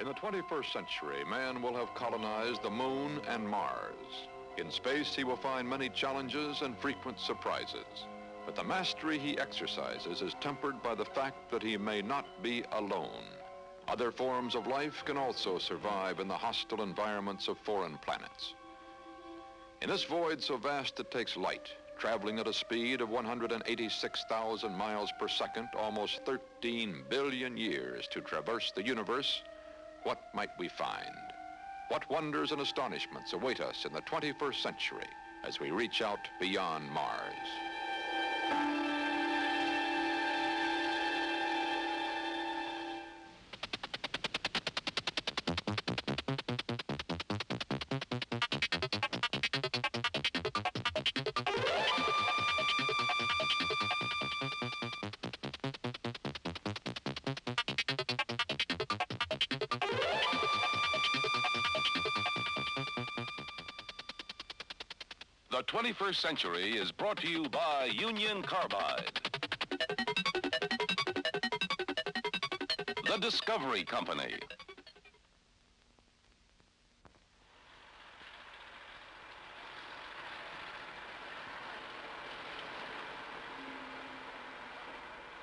In the 21st century, man will have colonized the moon and Mars. In space, he will find many challenges and frequent surprises. But the mastery he exercises is tempered by the fact that he may not be alone. Other forms of life can also survive in the hostile environments of foreign planets. In this void so vast it takes light, traveling at a speed of 186,000 miles per second, almost 13 billion years to traverse the universe, what might we find? What wonders and astonishments await us in the 21st century as we reach out beyond Mars? The 21st Century is brought to you by Union Carbide. The Discovery Company.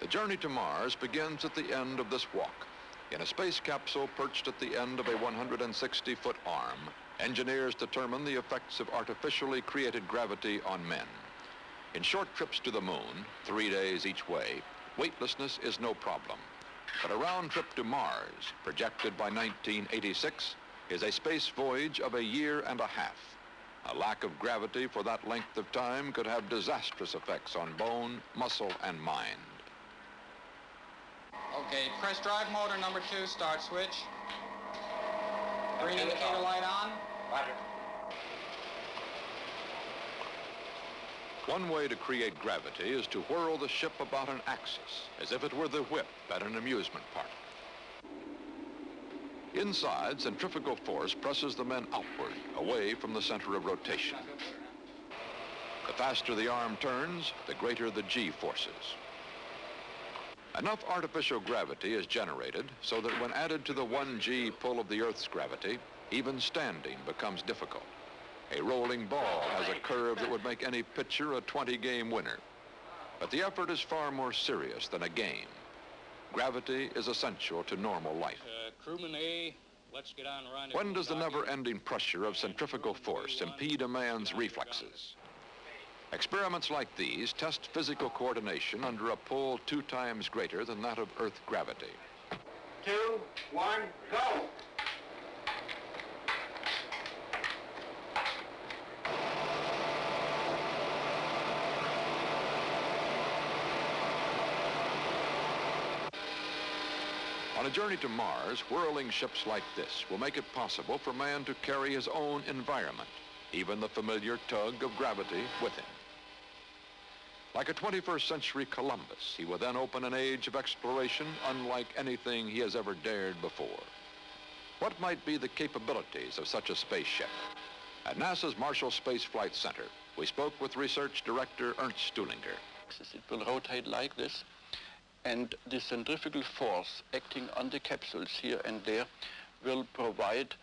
The journey to Mars begins at the end of this walk. In a space capsule perched at the end of a 160-foot arm, engineers determine the effects of artificially created gravity on men. In short trips to the moon, 3 days each way, weightlessness is no problem. But a round trip to Mars, projected by 1986, is a space voyage of a year and a half. A lack of gravity for that length of time could have disastrous effects on bone, muscle, and mind. Okay, press drive motor number 2, start switch. Green indicator light on. Roger. One way to create gravity is to whirl the ship about an axis, as if it were the whip at an amusement park. Inside, centrifugal force presses the men outward, away from the center of rotation. The faster the arm turns, the greater the G forces. Enough artificial gravity is generated so that when added to the 1G pull of the Earth's gravity, even standing becomes difficult. A rolling ball has a curve that would make any pitcher a 20-game winner. But the effort is far more serious than a game. Gravity is essential to normal life. Crewman A, let's get on rendezvous. When does the never-ending pressure of centrifugal force impede a man's reflexes? Experiments like these test physical coordination under a pull 2 times greater than that of Earth gravity. 2, 1, go! On a journey to Mars, whirling ships like this will make it possible for man to carry his own environment, even the familiar tug of gravity, with him. Like a 21st century Columbus, he will then open an age of exploration unlike anything he has ever dared before. What might be the capabilities of such a spaceship? At NASA's Marshall Space Flight Center, we spoke with research director Ernst Stuhlinger. It will rotate like this, and the centrifugal force acting on the capsules here and there will provide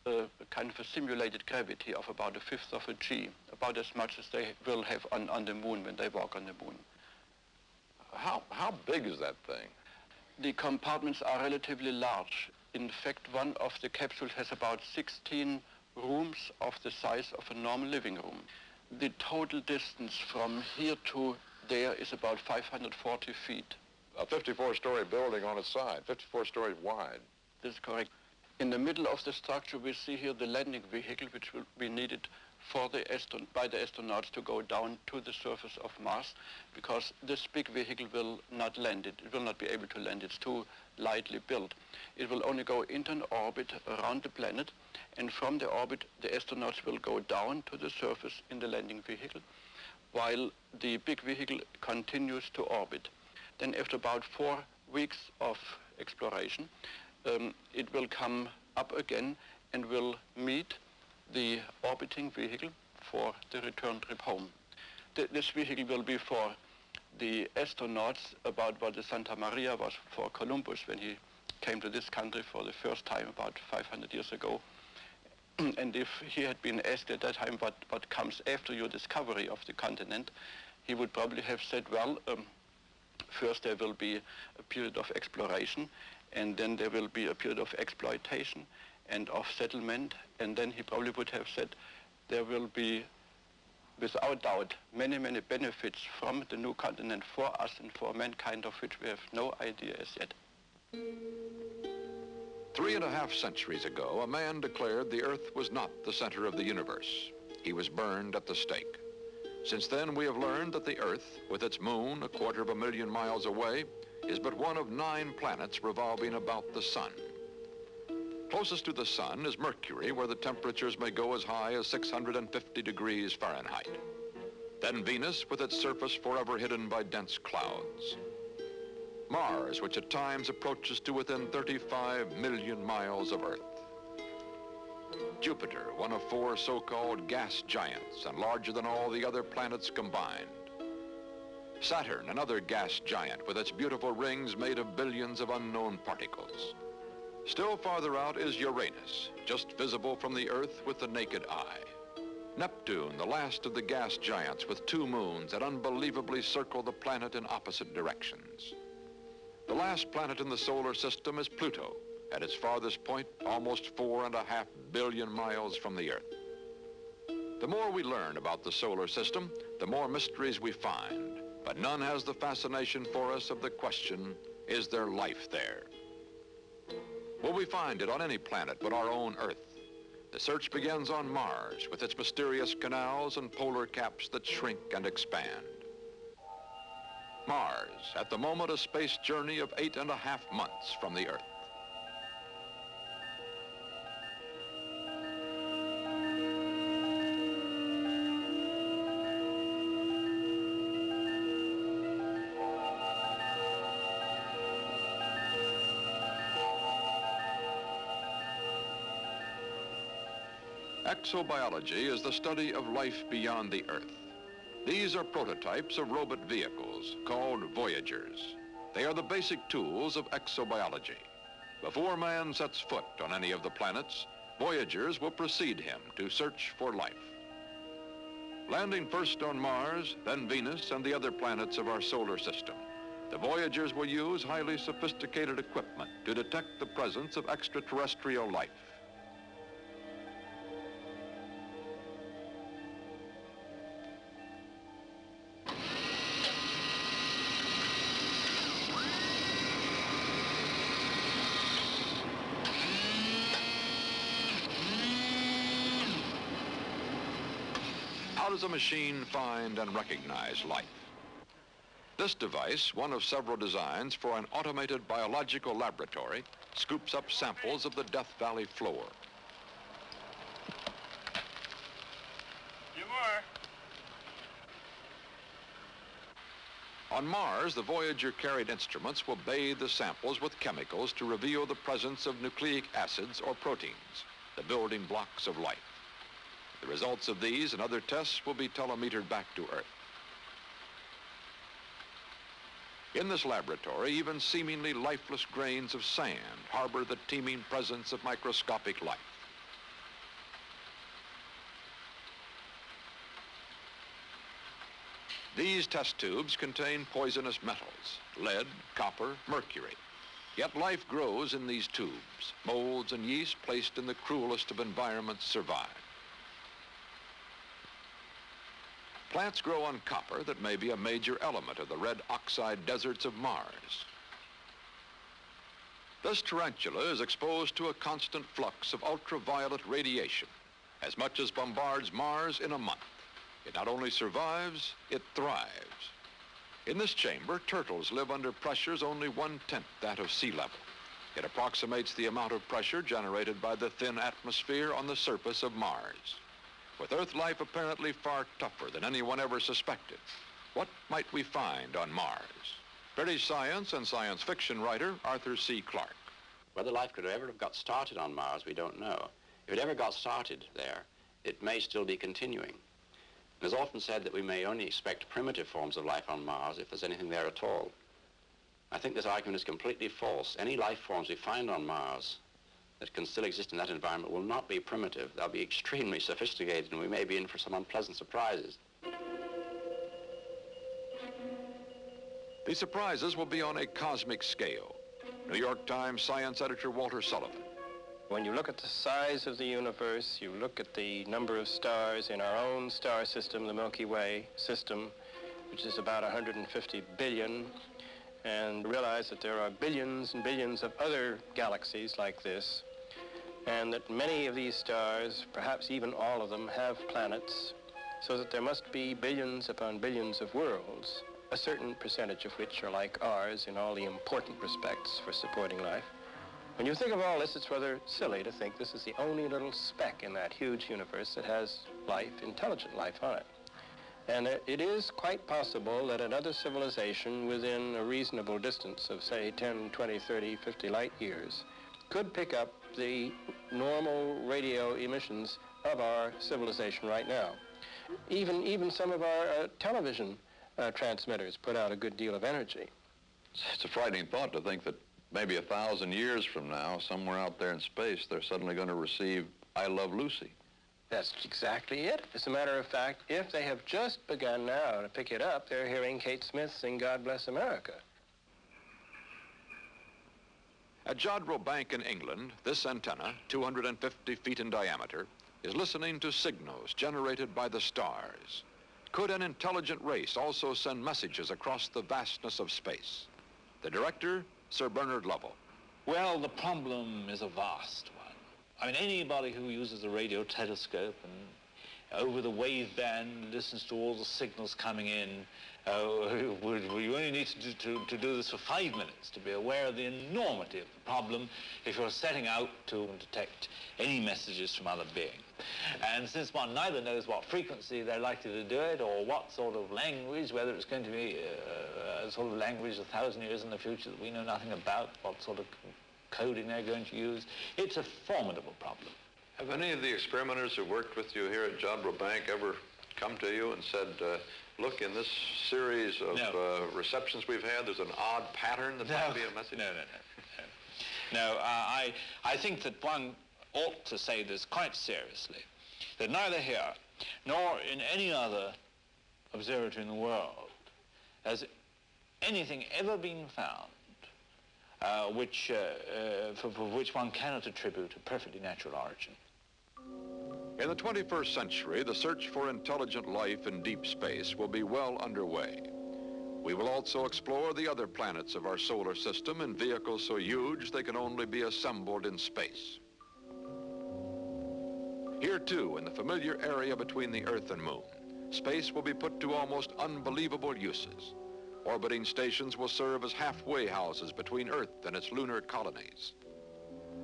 a kind of a simulated gravity of about 1/5 of a G, about as much as they will have on the moon when they walk on the moon. How big is that thing? The compartments are relatively large. In fact, one of the capsules has about 16 rooms of the size of a normal living room. The total distance from here to there is about 540 feet. A 54-story building on its side, 54 stories wide. This is correct. In the middle of the structure, we see here the landing vehicle, which will be needed for by the astronauts to go down to the surface of Mars, because this big vehicle will not land it. It will not be able to land. It's too lightly built. It will only go into an orbit around the planet, and from the orbit, the astronauts will go down to the surface in the landing vehicle, while the big vehicle continues to orbit. Then after about 4 weeks of exploration, it will come up again and will meet the orbiting vehicle for the return trip home. This vehicle will be for the astronauts about what the Santa Maria was for Columbus when he came to this country for the first time about 500 years ago. And if he had been asked at that time what comes after your discovery of the continent, he would probably have said, well, first there will be a period of exploration, and then there will be a period of exploitation and of settlement, and then he probably would have said there will be, without doubt, many, many benefits from the new continent for us and for mankind, of which we have no idea as yet. 3.5 centuries ago, a man declared the Earth was not the center of the universe. He was burned at the stake. Since then, we have learned that the Earth, with its moon 250,000 miles away, is but one of 9 planets revolving about the sun. Closest to the sun is Mercury, where the temperatures may go as high as 650 degrees Fahrenheit. Then Venus, with its surface forever hidden by dense clouds. Mars, which at times approaches to within 35 million miles of Earth. Jupiter, one of 4 so-called gas giants and larger than all the other planets combined. Saturn, another gas giant with its beautiful rings made of billions of unknown particles. Still farther out is Uranus, just visible from the Earth with the naked eye. Neptune, the last of the gas giants with 2 moons that unbelievably circle the planet in opposite directions. The last planet in the solar system is Pluto, at its farthest point, almost 4.5 billion miles from the Earth. The more we learn about the solar system, the more mysteries we find, but none has the fascination for us of the question, is there life there? Will we find it on any planet but our own Earth? The search begins on Mars with its mysterious canals and polar caps that shrink and expand. Mars, at the moment a space journey of 8.5 months from the Earth. Exobiology is the study of life beyond the Earth. These are prototypes of robot vehicles called Voyagers. They are the basic tools of exobiology. Before man sets foot on any of the planets, Voyagers will precede him to search for life. Landing first on Mars, then Venus and the other planets of our solar system, the Voyagers will use highly sophisticated equipment to detect the presence of extraterrestrial life. How does a machine find and recognize life? This device, one of several designs for an automated biological laboratory, scoops up samples of the Death Valley floor. On Mars, the Voyager-carried instruments will bathe the samples with chemicals to reveal the presence of nucleic acids or proteins, the building blocks of life. The results of these and other tests will be telemetered back to Earth. In this laboratory, even seemingly lifeless grains of sand harbor the teeming presence of microscopic life. These test tubes contain poisonous metals, lead, copper, mercury. Yet life grows in these tubes. Molds and yeast placed in the cruelest of environments survive. Plants grow on copper that may be a major element of the red oxide deserts of Mars. This tarantula is exposed to a constant flux of ultraviolet radiation, as much as bombards Mars in a month. It not only survives, it thrives. In this chamber, turtles live under pressures only 1/10 that of sea level. It approximates the amount of pressure generated by the thin atmosphere on the surface of Mars. With Earth life apparently far tougher than anyone ever suspected, what might we find on Mars? British science and science fiction writer Arthur C. Clarke. Whether life could ever have got started on Mars, we don't know. If it ever got started there, it may still be continuing. It is often said that we may only expect primitive forms of life on Mars if there's anything there at all. I think this argument is completely false. Any life forms we find on Mars that can still exist in that environment will not be primitive. They'll be extremely sophisticated, and we may be in for some unpleasant surprises. The surprises will be on a cosmic scale. New York Times science editor Walter Sullivan. When you look at the size of the universe, you look at the number of stars in our own star system, the Milky Way system, which is about 150 billion, and realize that there are billions and billions of other galaxies like this, and that many of these stars, perhaps even all of them, have planets, so that there must be billions upon billions of worlds, a certain percentage of which are like ours in all the important respects for supporting life. When you think of all this, it's rather silly to think this is the only little speck in that huge universe that has life, intelligent life on it. And it is quite possible that another civilization within a reasonable distance of, say, 10, 20, 30, 50 light years could pick up the normal radio emissions of our civilization right now. Even some of our television transmitters put out a good deal of energy. It's a frightening thought to think that maybe 1,000 years from now, somewhere out there in space, they're suddenly going to receive I Love Lucy. That's exactly it. As a matter of fact, if they have just begun now to pick it up, they're hearing Kate Smith sing God Bless America. At Jodrell Bank in England, this antenna, 250 feet in diameter, is listening to signals generated by the stars. Could an intelligent race also send messages across the vastness of space? The director, Sir Bernard Lovell. Well, the problem is a vast one. I mean, anybody who uses a radio telescope and over the waveband listens to all the signals coming in, you only need to do this for 5 minutes to be aware of the enormity of the problem if you're setting out to detect any messages from other beings. And since one neither knows what frequency they're likely to do it or what sort of language, whether it's going to be a sort of language 1,000 years in the future that we know nothing about, what sort of coding they're going to use, it's a formidable problem. Have any of the experimenters who worked with you here at Jodrell Bank ever come to you and said, look, in this series of receptions we've had, there's an odd pattern that might be a message? No, I think that one ought to say this quite seriously, that neither here nor in any other observatory in the world has anything ever been found for which one cannot attribute a perfectly natural origin. In the 21st century, the search for intelligent life in deep space will be well underway. We will also explore the other planets of our solar system in vehicles so huge they can only be assembled in space. Here too, in the familiar area between the Earth and Moon, space will be put to almost unbelievable uses. Orbiting stations will serve as halfway houses between Earth and its lunar colonies.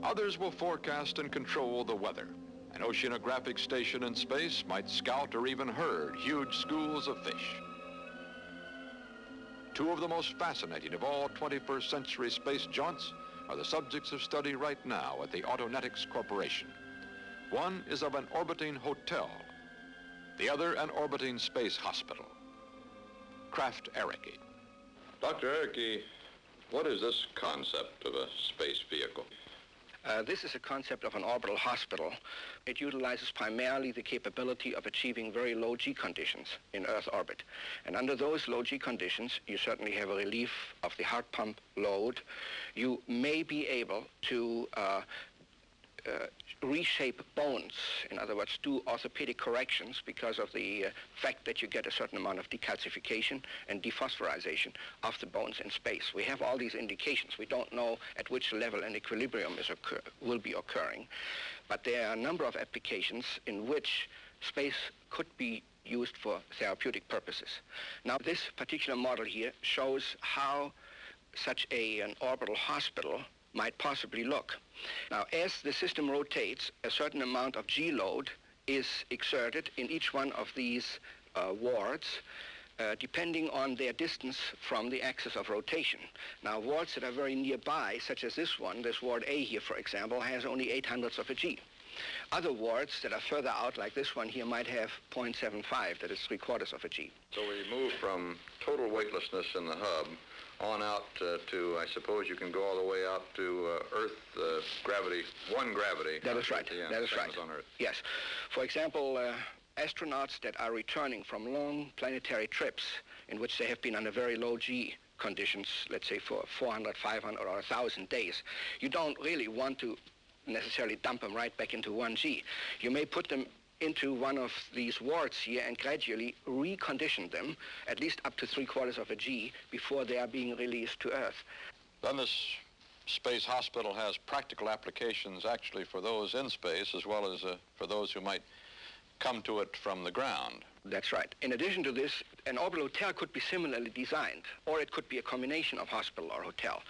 Others will forecast and control the weather. An oceanographic station in space might scout or even herd huge schools of fish. Two of the most fascinating of all 21st century space jaunts are the subjects of study right now at the Autonetics Corporation. One is of an orbiting hotel, the other an orbiting space hospital. Kraft Ericke. Dr. Ericke, what is this concept of a space vehicle? This is a concept of an orbital hospital. It utilizes primarily the capability of achieving very low G conditions in Earth orbit. And under those low G conditions, you certainly have a relief of the heart pump load. You may be able to reshape bones, in other words, do orthopedic corrections because of the fact that you get a certain amount of decalcification and dephosphorization of the bones in space. We have all these indications. We don't know at which level an equilibrium will be occurring, but there are a number of applications in which space could be used for therapeutic purposes. Now, this particular model here shows how such an orbital hospital might possibly look. Now, as the system rotates, a certain amount of G load is exerted in each one of these wards, depending on their distance from the axis of rotation. Now, wards that are very nearby, such as this one, this ward A here, for example, has only 0.08 of a G. Other wards that are further out, like this one here, might have 0.75, that is 0.75 of a G. So we move from total weightlessness in the hub on out to, I suppose you can go all the way out to Earth gravity, one gravity. That is right. That is right. On Earth. Yes. For example, astronauts that are returning from long planetary trips in which they have been under very low G conditions, let's say for 400, 500, or 1,000 days, you don't really want to necessarily dump them right back into 1G. You may put them into one of these wards here and gradually recondition them at least up to 3/4 of a G before they are being released to Earth. Then this space hospital has practical applications actually for those in space as well as for those who might come to it from the ground. That's right. In addition to this, an orbital hotel could be similarly designed, or it could be a combination of hospital or hotel.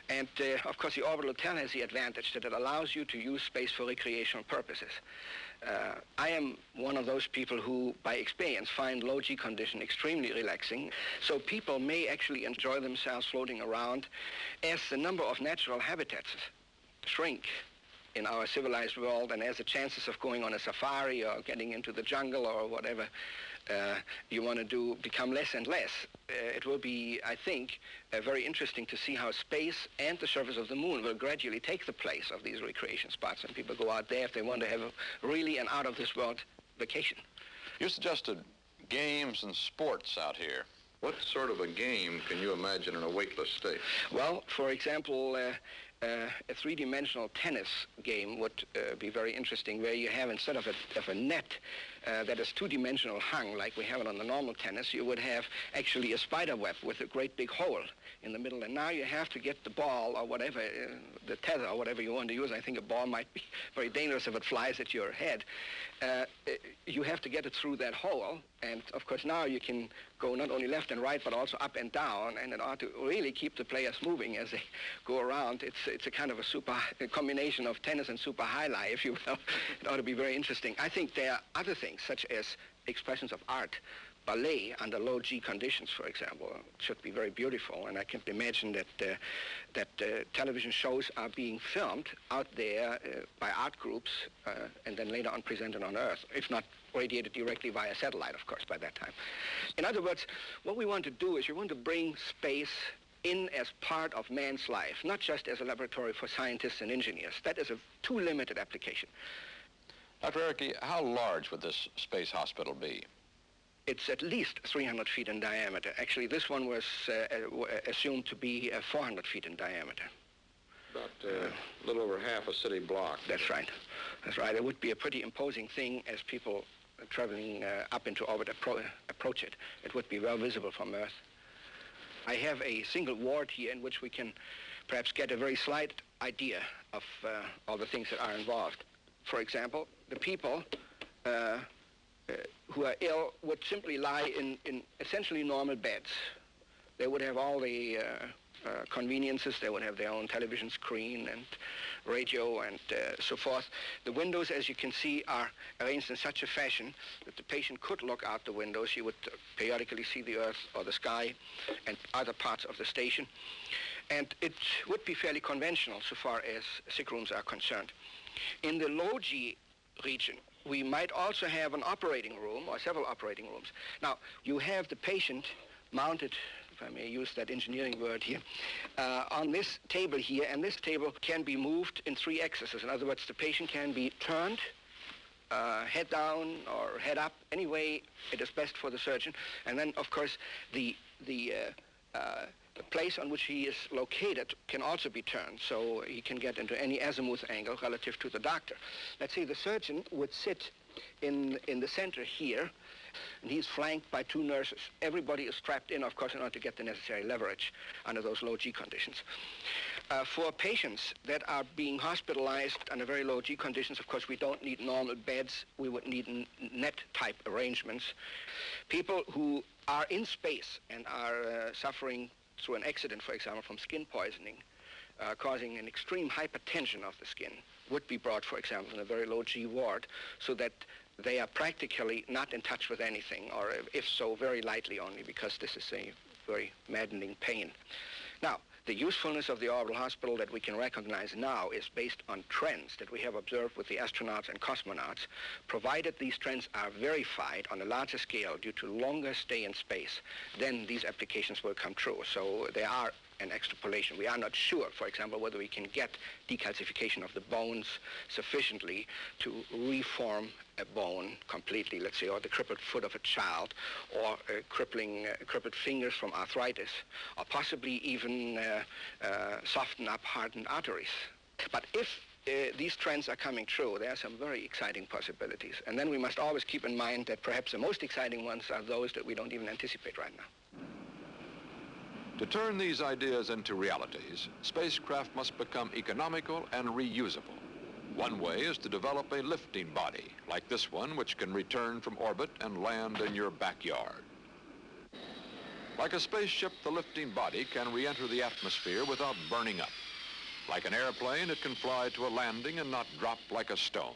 And of course, the orbital hotel has the advantage that it allows you to use space for recreational purposes. I am one of those people who, by experience, find low G condition extremely relaxing. So people may actually enjoy themselves floating around as the number of natural habitats shrink in our civilized world, and as the chances of going on a safari or getting into the jungle or whatever you want to do become less and less. It will be, I think, very interesting to see how space and the surface of the moon will gradually take the place of these recreation spots, and people go out there if they want to have really an out-of-this-world vacation. You suggested games and sports out here. What sort of a game can you imagine in a weightless state? Well, for example, a three-dimensional tennis game would be very interesting, where you have, instead of a net that is two-dimensional hung like we have it on the normal tennis, you would have actually a spider web with a great big hole in the middle. And now you have to get the ball or whatever, the tether or whatever you want to use. I think a ball might be very dangerous if it flies at your head. You have to get it through that hole. And of course now you can go not only left and right, but also up and down. And in order to really keep the players moving as they go around, it's a kind of a combination of tennis and super highlight, if you will. It ought to be very interesting. I think there are other things, such as expressions of art. Ballet under low G conditions, for example, should be very beautiful. And I can imagine that television shows are being filmed out there by art groups and then later on presented on Earth, if not radiated directly via satellite, of course, by that time. In other words, what we want to do is we want to bring space in as part of man's life, not just as a laboratory for scientists and engineers. That is a too limited application. Dr. Ericke, how large would this space hospital be? It's at least 300 feet in diameter. Actually, this one was assumed to be 400 feet in diameter. About a little over half a city block. That's right. That's right. It would be a pretty imposing thing as people traveling up into orbit approach it. It would be well visible from Earth. I have a single ward here in which we can perhaps get a very slight idea of all the things that are involved. For example, the people who are ill would simply lie in essentially normal beds. They would have all the conveniences. They would have their own television screen and radio and so forth. The windows, as you can see, are arranged in such a fashion that the patient could look out the windows. He would periodically see the Earth or the sky and other parts of the station. And it would be fairly conventional so far as sick rooms are concerned. In the low G region, we might also have an operating room or several operating rooms. Now, you have the patient mounted, if I may use that engineering word here, on this table here, and this table can be moved in 3 axes. In other words, the patient can be turned head down or head up, any way it is best for the surgeon. And then, of course, the place on which he is located can also be turned, so he can get into any azimuth angle relative to the doctor. Let's say the surgeon would sit in the center here, and he's flanked by 2 nurses. Everybody is strapped in, of course, in order to get the necessary leverage under those low G conditions. For patients that are being hospitalized under very low G conditions, of course, we don't need normal beds. We would need net-type arrangements. People who are in space and are suffering through an accident, for example, from skin poisoning, causing an extreme hypertension of the skin, would be brought, for example, in a very low G ward, so that they are practically not in touch with anything, or if so, very lightly only, because this is a very maddening pain. Now, The usefulness of the orbital hospital that we can recognize now is based on trends that we have observed with the astronauts and cosmonauts, provided these trends are verified on a larger scale due to longer stay in space, then these applications will come true. So they are an extrapolation. We are not sure, for example, whether we can get decalcification of the bones sufficiently to reform a bone completely, let's say, or the crippled foot of a child, or crippled fingers from arthritis, or possibly even soften up hardened arteries. But if these trends are coming true, there are some very exciting possibilities. And then we must always keep in mind that perhaps the most exciting ones are those that we don't even anticipate right now. To turn these ideas into realities, spacecraft must become economical and reusable. One way is to develop a lifting body, like this one, which can return from orbit and land in your backyard. Like a spaceship, the lifting body can re-enter the atmosphere without burning up. Like an airplane, it can fly to a landing and not drop like a stone.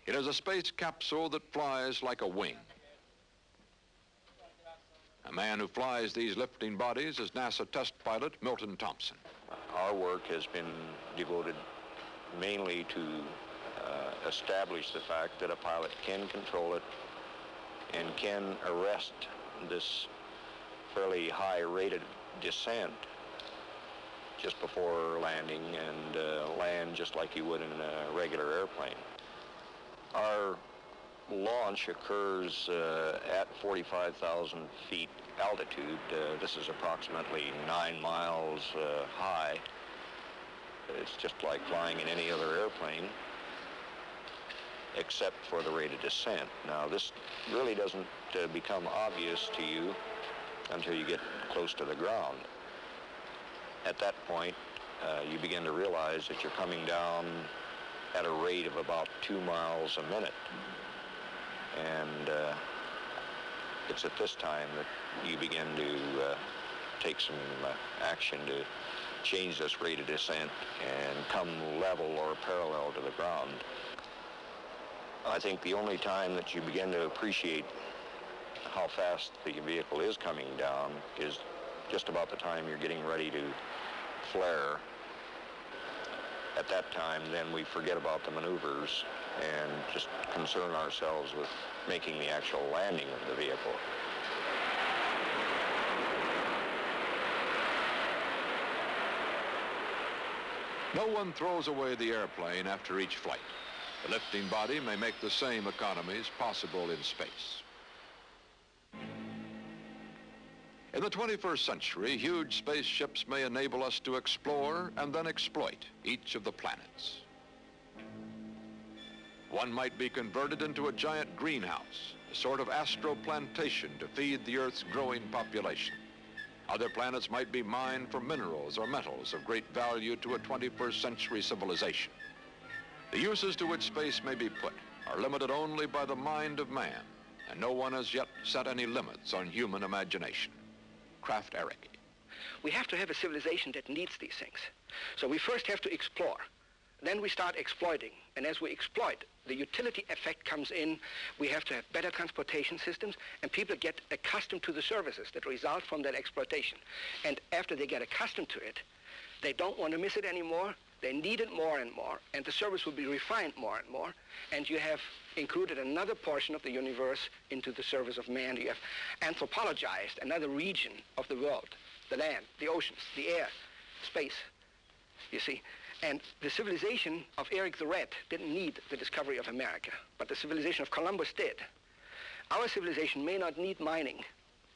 It is a space capsule that flies like a wing. A man who flies these lifting bodies is NASA test pilot Milton Thompson. Our work has been devoted mainly to establish the fact that a pilot can control it and can arrest this fairly high rate of descent just before landing and land just like you would in a regular airplane. Our launch occurs at 45,000 feet altitude. This is approximately 9 miles high. It's just like flying in any other airplane, except for the rate of descent. Now, this really doesn't become obvious to you until you get close to the ground. At that point, you begin to realize that you're coming down at a rate of about 2 miles a minute. And it's at this time that you begin to take some action to change this rate of descent and come level or parallel to the ground. I think the only time that you begin to appreciate how fast the vehicle is coming down is just about the time you're getting ready to flare. At that time, then we forget about the maneuvers and just concern ourselves with making the actual landing of the vehicle. No one throws away the airplane after each flight. The lifting body may make the same economies possible in space. In the 21st century, huge spaceships may enable us to explore and then exploit each of the planets. One might be converted into a giant greenhouse, a sort of astro-plantation to feed the Earth's growing population. Other planets might be mined for minerals or metals of great value to a 21st century civilization. The uses to which space may be put are limited only by the mind of man, and no one has yet set any limits on human imagination. Kraft Eric. We have to have a civilization that needs these things. So we first have to explore. Then we start exploiting. And as we exploit, the utility effect comes in. We have to have better transportation systems, and people get accustomed to the services that result from that exploitation. And after they get accustomed to it, they don't want to miss it anymore. They need it more and more, and the service will be refined more and more. And you have included another portion of the universe into the service of man. You have anthropologized another region of the world, the land, the oceans, the air, space, you see. And the civilization of Eric the Red didn't need the discovery of America, but the civilization of Columbus did. Our civilization may not need mining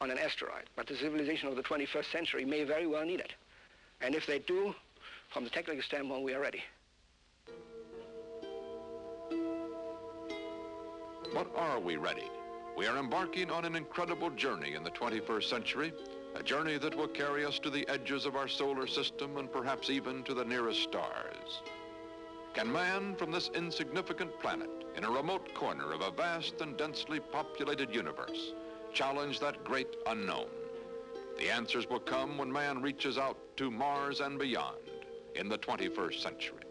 on an asteroid, but the civilization of the 21st century may very well need it. And if they do, from the technical standpoint, we are ready. But are we ready? We are embarking on an incredible journey in the 21st century, a journey that will carry us to the edges of our solar system and perhaps even to the nearest stars. Can man from this insignificant planet in a remote corner of a vast and densely populated universe challenge that great unknown? The answers will come when man reaches out to Mars and beyond in the 21st century.